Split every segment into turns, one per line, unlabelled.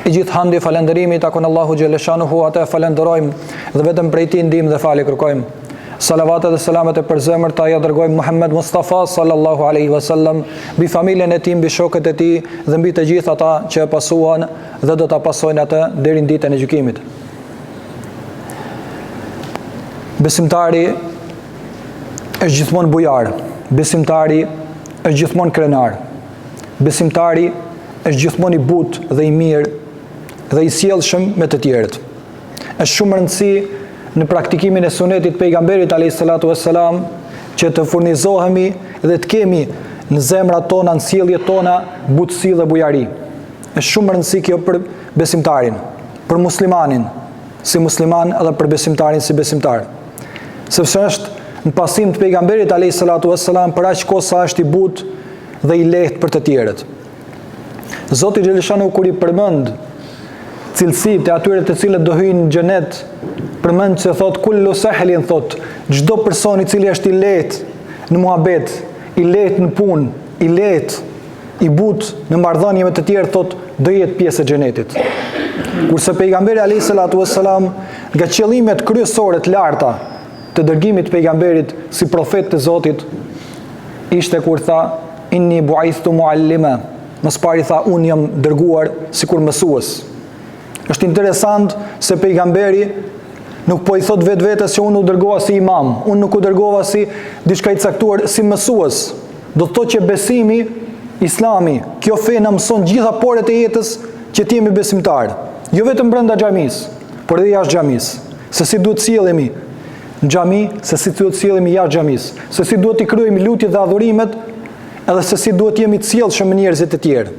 I gjithë handi falënderimi takon Allahu xhaleshanuhu, atë falenderojmë dhe vetëm prej tij ndihmë dhe falje kërkojmë. Salavatet dhe selamet e përzemërt ta ja dërgojmë Muhammed Mustafa sallallahu alaihi wasallam, mbi familjen e tij, mbi shokët e tij dhe mbi të gjithë ata që e pasuan dhe do ta pasojnë atë deri në ditën e gjykimit. Besimtari është gjithmonë bujar, besimtari është gjithmonë krenar, besimtari është gjithmonë i butë dhe i mirë dhe i sjellshëm me të tjerët. Është shumë rëndësi në praktikimin e sunetit pejgamberit alayhis salatu wassalam që të furnizohemi dhe të kemi në zemrat tona, në sjelljet tona butësi dhe bujari. Është shumë rëndësi kjo për besimtarin, për muslimanin si musliman edhe për besimtarin si besimtar. Sepse është në pasim të pejgamberit alayhis salatu wassalam për aq kohë sa është i butë dhe i lehtë për të tjerët. Zoti xhaleshanu kur i përmend cilësitë e atyre të cilët do hyjnë në xhenet, përmend se thot kullu sahlin, thot çdo person i cili është i lehtë në muhabet, i lehtë në punë, i lehtë, i butë në marrëdhënie me të tjerë, thot do jetë pjesë e xhenetit. Kurse pejgamberi alayhis salatu wassalam nga qëllimet kryesore të larta të dërgimit të pejgamberit si profet të Zotit ishte kur tha inni bu'ithtu muallima, më pari tha unë jam dërguar sikur mësues. Është interesant se pejgamberi nuk po i thot vetvetes se unë u dërgova si imam, unë nuk u dërgova si diçka i caktuar, si mësues. Do të thotë që besimi, Islami, kjo fe na mëson gjitha porët e jetës që të jemi besimtar. Jo vetëm brenda xhamisë, por edhe jashtë xhamisë. Se si duhet sjellemi në xhami, se si duhet sjellemi jashtë xhamisë, se si duhet i kryejmë lutjet dhe adhurimet, edhe se si duhet jemi të sjellshëm me njerëzit e tjerë.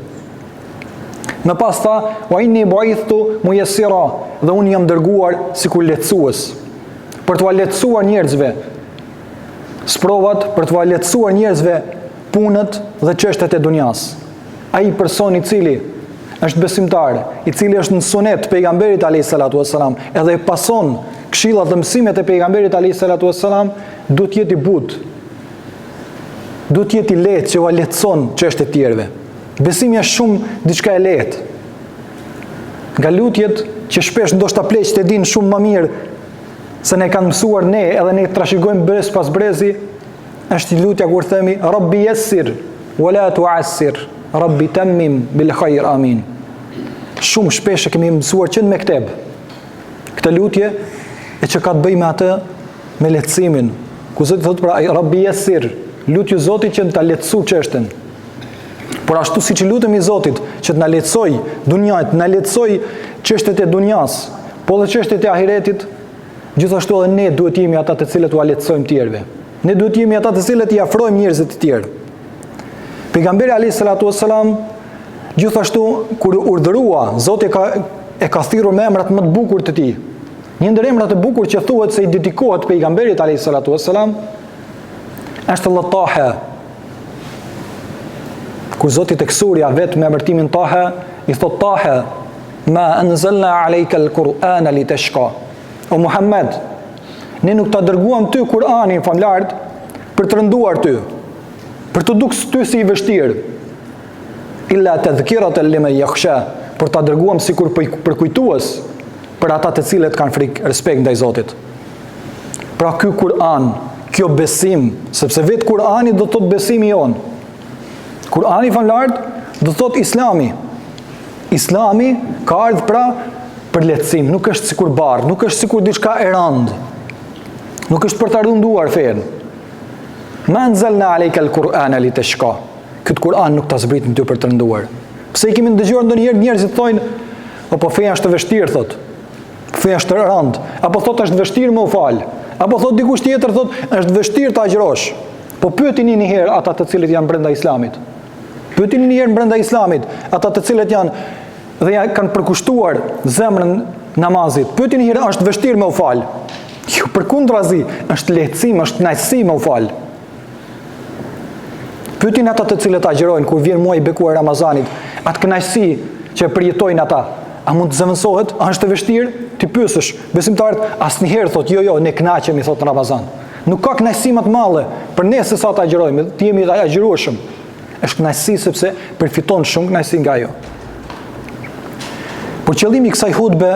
Më pas tha, wa inni bu'ithtu muyassira, dhe unë jam dërguar sikur lehtësues, për t'u lehtësuar njerëzve sprovat, për t'u lehtësuar njerëzve punët dhe çështjet e dunjas. Ai person i cili është besimtar, i cili është në sunet pejgamberit alayhis salatu wassalam, edhe pason këshillat dhe mësimet e pejgamberit alayhis salatu wassalam, duhet jetë i butë, duhet jetë i lehtë që u lehtëson çështjet e tjerëve. Besimi është shumë diçka e lehtë. Nga lutjet që shpesh ndoshta pleqët e dinë shumë më mirë se ne kanë mësuar ne, edhe ne trashëgojmë brez pas brezi, është lutja kur themi Rabbi yassir wala tu'assir, Rabbi tammim bil khair, amin. Shumë shpesh e kemi mësuar që në mekteb këtë lutje e që ka të bëjë me atë me lehtësimin. Ku Zoti thotë pra Rabbi yassir, lutju Zotit që ta lehtësoj çështën. Por ashtu siç i lutemi Zotit që të na lehtësoj dunjajt, na lehtësoj çështjet e dunjas, po dhe çështjet e ahiretit, gjithashtu edhe ne duhet jemi ata të cilët u lehtësojmë tjerëve. Ne duhet jemi ata të cilët i afrojmë njerëzit të tjerë. Pejgamberi alayhis salatu wassalam gjithashtu kur urdhërua, Zoti e ka thirrur me emrat më të bukur të tij. Një ndër emrat e bukur që thuhet se i dedikohet pejgamberit alayhis salatu wassalam është Allah-Taha. Kur Zoti tek surja vetë me emërtimin Taha, i thot Taha, ma anzalna alayka al-Qur'ana litashqa. O Muhammed, ne nuk ta dërguam ty Kur'anin famlart për të rënduar ty, për të duks ty si i vështirë. Illa tadhkiratan liman yakhsha, por ta dërguam sikur përkujtues për ata të cilët kanë frikë, respekt ndaj Zotit. Pra ky Kur'an, kjo besim, sepse vetë Kur'ani do të thotë besimi jon. Kur'ani famlart do të thotë Islami. Islami ka ardhur pra për lehtësim, nuk është sikur barr, nuk është sikur diçka e rëndë. Nuk është për ta rënduar fen. Ma anzalna alayka al-Qur'ana litashqa. Ky Kur'an nuk ta zbritëm ty për të rënduar. Pse i kemi dëgjuar ndonjëherë njerëzit thonë, apo feja është e vështirë thot. Feja është e rëndë, apo thot është vështirë më u fal. Apo thot dikush tjetër thot është vështirë ta agjërosh. Po pyetini një herë ata të cilët janë brenda Islamit. Pyetini një herë brenda Islamit ata të cilët janë dhe kanë përkushtuar zemrën namazit. Pyetini një herë, është vështirë më u fal? Jo, përkundrazi, është lehtësim, është kënaqësi më u fal. Pyetini ata të cilët agjërojnë kur vjen muaji i bekuar Ramazanit, atë kënaqësi që përjetojnë ata, a mund të zëvendësohet? A është e vështirë? Ti pyesësh, besimtarët asnjëherë thotë jo, ne kënaqemi thotë në Ramazan. Nuk ka kënaqësi më të madhe për ne se sa të agjërojmë, të jemi të agjërueshëm. Është kënaqësi sepse përfiton shumë kënaqësi nga ajo. Por qëllimi i kësaj hutbe,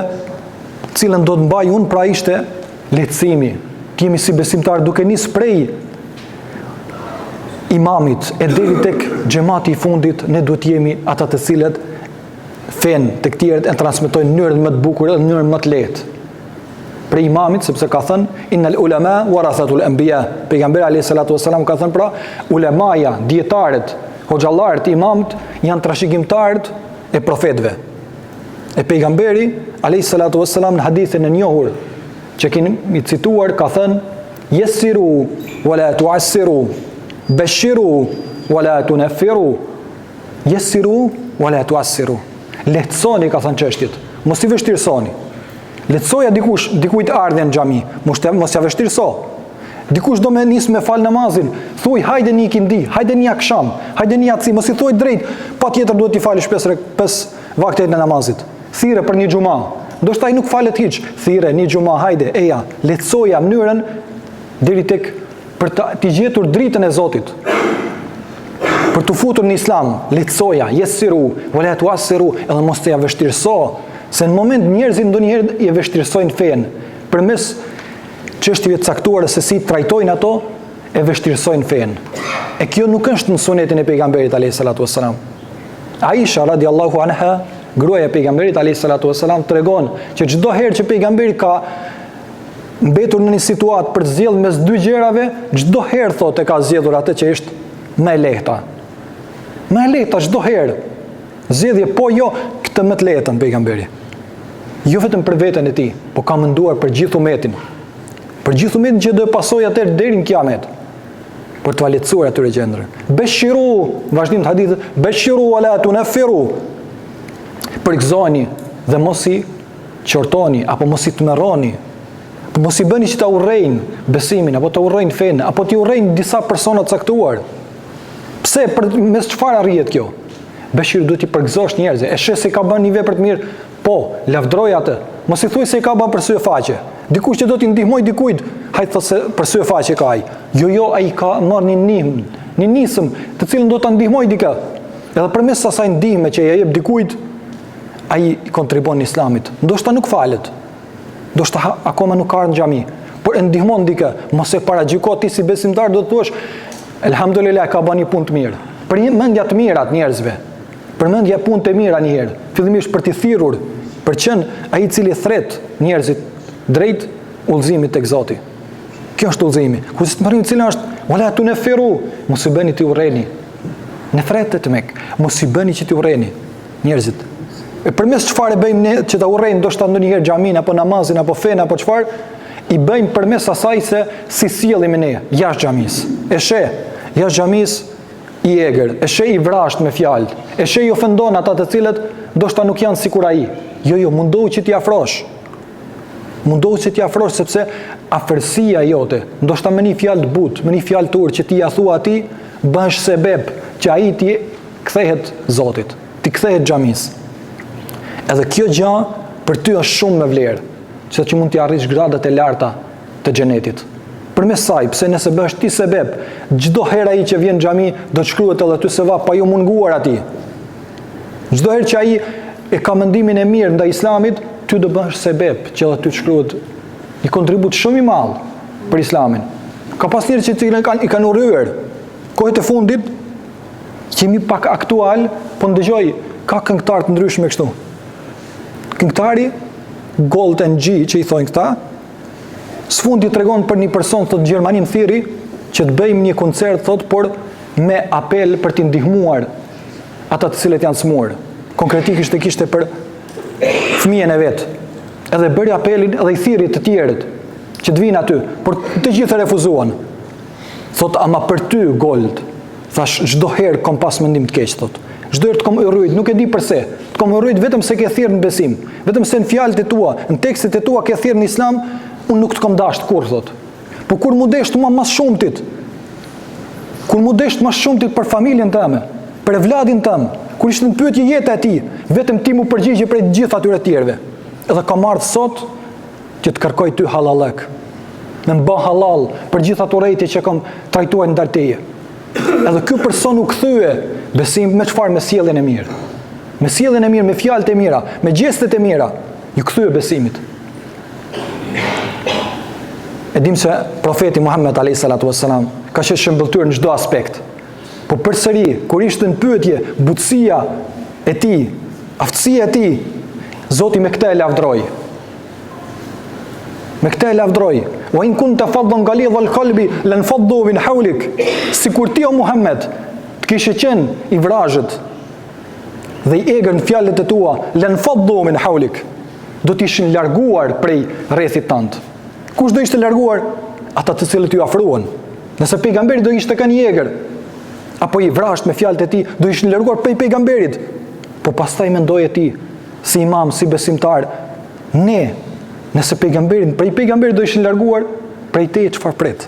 cilën do të mbaj unë, pra ishte lehtësimi. Kemi si besimtar duke nisë prej imamit e deri tek xhamati i fundit, ne duhet jemi ata të cilët fen të tjerët e transmetojnë në mënyrën më të bukur dhe në mënyrën më të lehtë. Për imamit, sepse ka thënë innal ulama warathatul anbiya. Pejgamberi alayhis salatu wassalam ka thënë pra ulemaja, dietarët, hoxhallarët, imamët janë trashëgimtarët e profetëve. E pejgamberi alayhis salatu wassalam në hadithin e njohur që kemi cituar ka thënë yassiru wala tu'assiru, bashiru wala tunaffiru, yassiru wala tu'assiru. Lehtësoni, ka thënë çështjet, mos i vështirësoni. Lehtësoja dikujt ardhen në xhami, mos ja vështirëso. Dikush do me nis me fal namazin, thuj hajde një ikindi, hajde një akşam, hajde një aci, mos i thuj drejt, patjetër duhet t'i falësh 5 vakte në namazit. Thirrë për një xhuma. Ndoshta ai nuk falet hiç, thirrë një xhuma, hajde, eja, lehtësoja mënyrën deri tek për të gjetur dritën e Zotit. Për të futur në Islam, lehtësoja, yessiru, wala tu'assiru, edhe mos të ja vështirëso, se në moment njerëzit ndonjëherë i vështirësojnë fenë, përmes çështjeve të caktuara se si trajtojnë ato, e vështirësojnë fenë. E kjo nuk është në sunetin e pejgamberit alayhis salatu wassalam. Aisha radiallahu anha, gruaja e pejgamberit alayhis salatu wassalam, tregon që çdo herë që pejgamberi ka mbetur në një situatë për të zgjedhur mes dy gjërave, çdo herë thotë ka zgjedhur atë që është më e lehta. Më e lehta çdo herë. Zgjedhje po jo këtë më të lehtën pejgamberi. Jo vetëm për veten e tij, po ka menduar për gjithë umetin. Për gjithë umetin që do të pasojë atë deri në kiamet. Për të lehtësuar atyre gjendrë. Beshiru, vazhdim të hadithit, beshiru wala tunaffiru. Përgëzoni dhe mos i qortoni apo mos i tmerroni. Mos i bëni që ta urrejnë besimin apo ta urrejnë fenë apo t'i urrejnë disa persona të caktuar. Pse, mes çfarë arrihet kjo? Beshiru duhet t'i përgëzosh njerëzve. E sheh se ka bën një vepër të mirë, po, lavdroj atë. Mos i thuaj se i ka bën për sy e faqe. Dikush që do t'i ndihmoj dikujt, hajtë thot se për sy e faqe ka ai. Jo, ai ka marrë një nisëm, të cilën do ta ndihmoj dikë. Edhe përmes asaj ndihme që ja jep dikujt, ai kontribon në Islamit. Ndoshta nuk falet. Ndoshta akoma nuk ka në xhami, por e ndihmon dikë. Mos e paragjyko ti si besimtar, do të thuash elhamdulillah ka bën një punë të mirë. Për një mendja të mira të njerëzve. Për mendja punë të mira një herë. Fillimisht për t'i thirrur, për qenë ai i cili thret njerëzit drejt udhëzimit tek Zoti. Kjo është udhëzimi. Kur të marrim cilën është wala tunaffiru, mos i bëni ti urreni. Në thretë të mek, mos i bëni që ti urreni njerëzit. E përmes çfarë bëjmë ne që ta urrejmë ndoshta ndonjëherë xhamin apo namazin apo fen apo çfarë, i bëjmë përmes asaj se si sjellemi ne jashtë xhamis. E sheh jashtë xhamis i egër, e sheh i vrasht me fjalë, e sheh i ofendon ata të cilët ndoshta nuk janë sikur ai. Jo, mundohu që t'i afrosh. Mundohu që t'i afrosh sepse afërsia jote, ndoshta me një fjalë të butë, me një fjalë të urtë që ti ja thua atij, bësh sebeb që ai ti kthehet Zotit, ti kthehet xhamis. Edhe kjo gjë për ty është shumë me vlerë, që mund t'i arrish gradat e larta të xhenetit. Përmes saj, pse nëse bësh ti sebeb, çdo herë ai që vjen në xhami do të shkruhet edhe ty sevap pa ju munguar atij. Çdo herë që ai e ka mendimin e mirë ndaj Islamit, ty do bësh sebeb që edhe ty të shkruhet një kontribut shumë i madh për Islamin. Ka pas njerëz që i kanë urryer. Kohët e fundit jemi pak aktual, po ndëgjoj ka këngëtar të ndryshëm kështu. Këngëtari Golden G që i thonë këta, sfundi tregon për një person thot në Gjermani më thirri që të bëjmë një koncert thot, por me apel për t'i ndihmuar ata të cilët janë smur. Konkretikisht e kishte për fëmijën e vet. Edhe bëri apelin edhe i thirri të tjerët që të vinë aty, por të gjithë refuzuan. Thot ama për ty Gold, thash çdo herë kom pas mendim të keq thot. Çdo herë të kom urrëjt, nuk e di pse. Të kom urrëjt vetëm se ke thirrë në besim, vetëm se në fjalët e tua, në tekstet e tua ke thirrë në Islam, unë nuk të kom dashur kurrë thot. Po kur mu desh më mas shumtit? Kur mu desh më shumtit për familjen tëme, për evladin tëm, kur ishte në pyetje jeta e tij, vetëm ti mu përgjigje për të gjithë atyre të tjerëve. Edhe kam ardhur sot që të kërkoj ty halallëk. Me bë halal për gjithë ato rrejtje që kam trajtuar ndar teje. Edhe ky person u kthye besim me çfarë me sjelljen e mirë. me sjelljen e mirë, me fjalët e mira, me gjestet e mira, ju kthye besimit. E dim se profeti Muhammed alayhi salatu wassalam ka qenë shembulltyr në çdo aspekt. Po përsëri, kur ishte në pyetje butësia e tij, aftësia e tij, Zoti me këtë e lavdroi. Me këtë e lavdroi. Wa in kunta faddan ghalidhal qalbi lan faddu min hawlik. Sikur ti o Muhammed të kishe qenë i vrazhët dhe i egër në fjalët e tua, lan faddu min hawlik, do të ishin larguar prej rrethit tënd. Kush do ishte larguar? Ata të cilët ju afrohen. Nëse pejgamberi do ishte kanë i egër, apo i vrasht me fjalët e tij, do ishin larguar prej pejgamberit. Po pastaj mendoje ti, si imam, si besimtar, nëse prej pejgamberit do ishin larguar, prej te çfarë pret?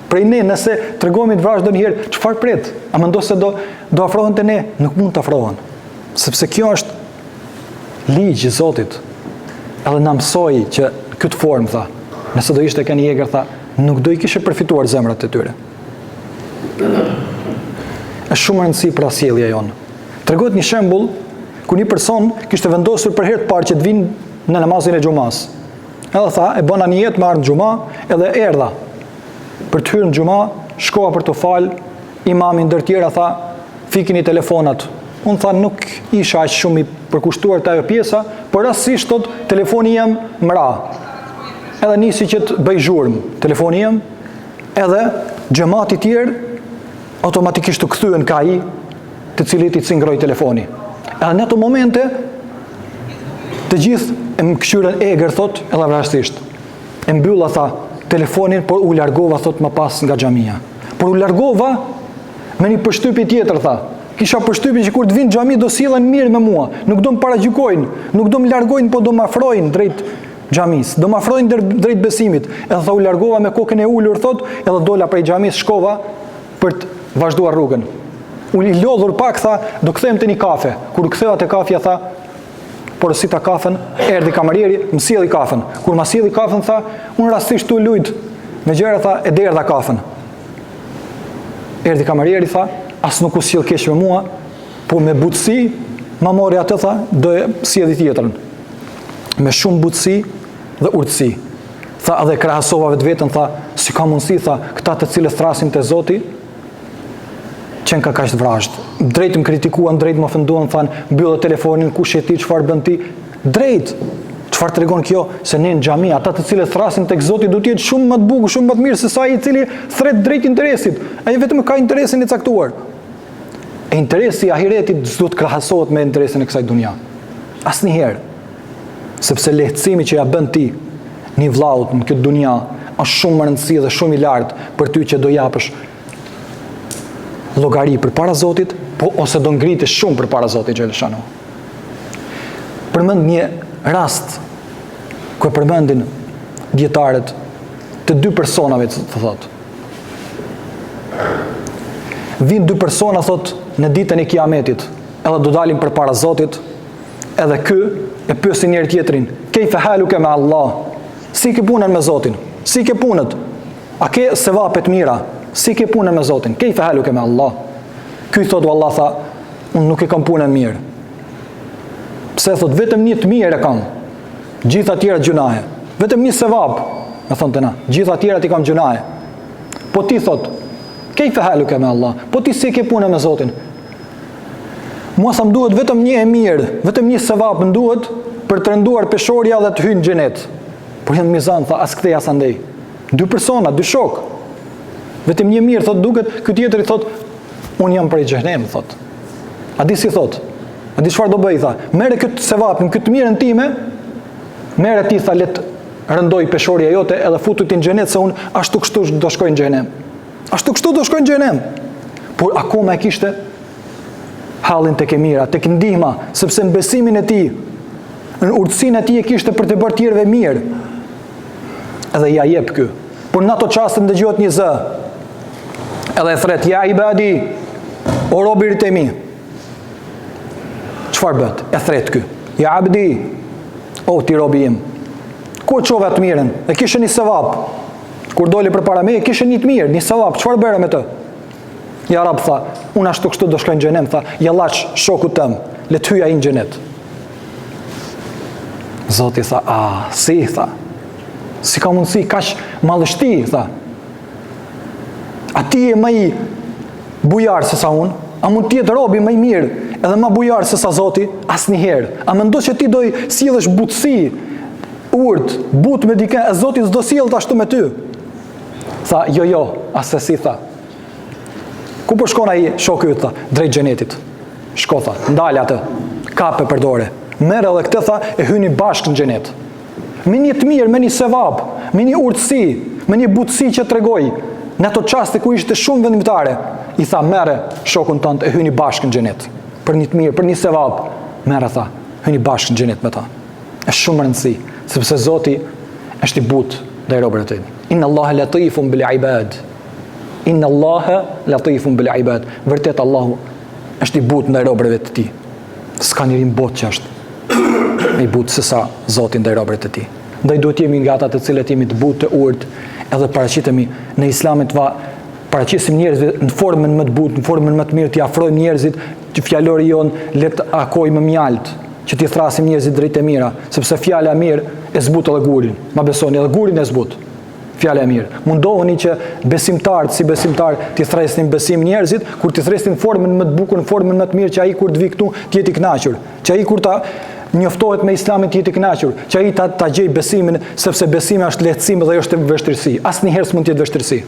Prej ne, nëse tregohemi të vrasht ndonjëherë, çfarë pret? A mendon se do afrohen te ne? Nuk mund të afrohen. Sepse kjo është ligj i Zotit. Edhe na mësoi që këtë formë tha, nëse do ishte kanë i egër tha, nuk do i kishe përfituar zemrat e tyre. Është shumë e rëndësishme për sjellja jonë. Tregohet një shembull ku një person kishte vendosur për herë të parë që të vinë në namazin e xumas. Edhe tha, e bëna një jetë me ardhmë xuma, edhe erdha. Për të hyrë në xuma, shkova për të fal, imami ndër tjera tha, fikini telefonat. Unë tha, nuk isha aq shumë i përkushtuar të ajo pjesa, por rastësisht thot telefoni jam mra. Edhe nisi që të bëj zhurmë telefoni jam, edhe xhamati i tjerë automatikisht u kthyen ka ai të cilit i cingroi telefoni. Edhe në ato momente të gjithë e më këshyren egër thot edhe vrastisht. E mbylla tha telefonin, por u largova thot më pas nga xhamia. Por u largova me një përshtypje tjetër tha. Kisha përshtypjen që kur të vinë xhami do sillen mirë me mua, nuk do më paragjykojnë, nuk do më largojnë, po do më afrojnë drejt xhamis, do më afrojnë drejt besimit. Edhe tha u largova me kokën e ulur thot, edhe dola prej xhamis, shkova për të vazhduar rrugën. U lodhur pak tha, do kthehem te një kafe. Kur u ktheva te kafja tha, porosita kafen, erdhi kamarieri, më sjelli kafen. Kur ma sjelli kafen tha, unë rastisht u lut me gjëra tha, e derdha kafen. Erdhi kamarieri tha, as nuk u sjell keq me mua, po me butësi ma mori atë tha, do e sjelli tjetrën. Me shumë butësi dhe urtësi. Tha edhe krahasova vetveten tha, si ka mundësi tha, këta të cilët thrasin te Zoti, qenë ka kaq të vrazhd. Drejt më kritikuan, drejt më ofenduan, thanë, mbyllë telefonin, kush je ti, çfarë bën ti? Drejt. Çfarë tregon kjo? Se ne në xhami, ata të cilët thrasin tek Zoti do të jetë shumë më të bukur, shumë më të mirë se sa ai i cili thret drejt interesit. Ai vetëm ka interesin e caktuar. E interesi i ahiretit s'do të krahasohet me interesin e kësaj dunja. Asnjëherë. Sepse lehtësimi që ja bën ti një vllaut në këtë dunja është shumë më rëndësi dhe shumë i lartë për ty që do japësh llogari përpara Zotit, po ose do ngritesh shumë përpara Zotit xhaleshano. Përmend një rast ku e përmendin dietarët të dy personave të thotë. Vin dy persona thot në ditën e Kiametit, edhe do dalin përpara Zotit, edhe ky e pyesin njëri tjetrin, "Kejfe haluke me Allah?" Si ke punën me Zotin? Si ke punët? A ke sevapet mira? Si ke punën me Zotin? Kejfe haluke me Allah? Ky thot Allah tha, unë nuk e kam punën mirë. Pse thot, vetëm një të mirë e kam. Gjitha tjera gjunahe. Vetëm një sevap, me thonë të na. Gjitha tjera ti kam gjunahe. Po ti thot, kejfe haluke me Allah? Po ti si ke punën me Zotin? Mua sa më duhet vetëm një e mirë, vetëm një sevap më duhet për të rënduar peshorja dhe të hynë në xhenet. Por janë mizan, tha, as kthej as andej. Dy persona, dy shok. Vetëm një mirë, thot, duket, ky tjetri thot, unë jam prej xhenem, thot. A di si thot? A di çfarë do bëj, tha? Merre këtë sevapin, këtë mirën time, merre ti, tha, let rëndoj peshorja jote edhe futu ti në xhenet se unë ashtu kështu do shkoj në xhenem. Ashtu kështu do shkoj në xhenem. Por akoma e kishte hallin tek e mira, tek ndihma, sepse në besimin e tij, në urtësinë e tij e kishte për të bërë tjerëve mirë. Edhe ja jep ky. Por në ato çaste dëgjohet një zë. Edhe e thret, ja ibadi, o robërit e mi. Çfarë bët? E thret ky. Ja abdi, o ti robi im. Kur çova të mirën? E kishe një sevap. Kur doli përpara me, e kishe një të mirë, një sevap. Çfarë bëre me të? Ja Rab tha, unë ashtu kështu do shkoj në xhenem, tha, ja llaç shokut tëm. le të hyj ai në xhenet. Zoti tha, si, tha, si ka mundësi, kaq mallështi, tha. A ti je më i bujar se sa unë? A mund të jetë robi më i mirë edhe më bujar se sa Zoti? Asnjëherë. A mendon se ti do i sillesh butësi, urt, but me dikë, e Zoti s'do sjell ashtu me ty? Tha, jo, asesi, tha. Ku po shkon ai shoku yt, tha? Drejt xhenetit. Shko, tha, ndale atë, kape për dore. Merë edhe këtë, tha, e hyni bashkë në xhenet. Me një të mirë, me një sevap, me një urtësi, me një butësi që tregoj, në ato çaste ku ishte shumë vendimtare, i tha, merre shokun tënd, e hyni bashkë në xhenet. Për një të mirë, për një sevap, merre, tha, hyni bashkë në xhenet me ta. Është shumë rëndësi, sepse Zoti është i butë ndaj robërve të tij. Inna Allaha latifun bil ibad. Inna Allaha latifun bil ibad. Vërtet Allahu është i butë ndaj robërve të tij. S'ka njëri në botë që është i butë se sa Zoti ndaj robërve të tij. Ndaj duhet jemi nga ata të cilët jemi të butë, të urtë, edhe paraqitemi në Islamin paraqisim njerëzit në formën më të butë, në formën më të mirë, t'i afrojmë njerëzit, që fjalori jonë le të akojmë mjalt, që t'i thrasim njerëzit drejt e mira, sepse fjala e mirë e zbut edhe gurin. Ma besoni, edhe gurin e zbut. Fjala e mirë. Mundohuni që besimtarët si besimtar t'i thresnin besim njerëzit, kur t'i thresnin formën më të bukur, në formën më të mirë, që ai kur të vi këtu t'jeti i kënaqur, që ai kur ta njoftohet me Islamin t'jeti i kënaqur, që ai ta gjej besimin, sepse besimi është lehtësim dhe është vështirësi. Asnjëherë s'mund të jetë vështirësi.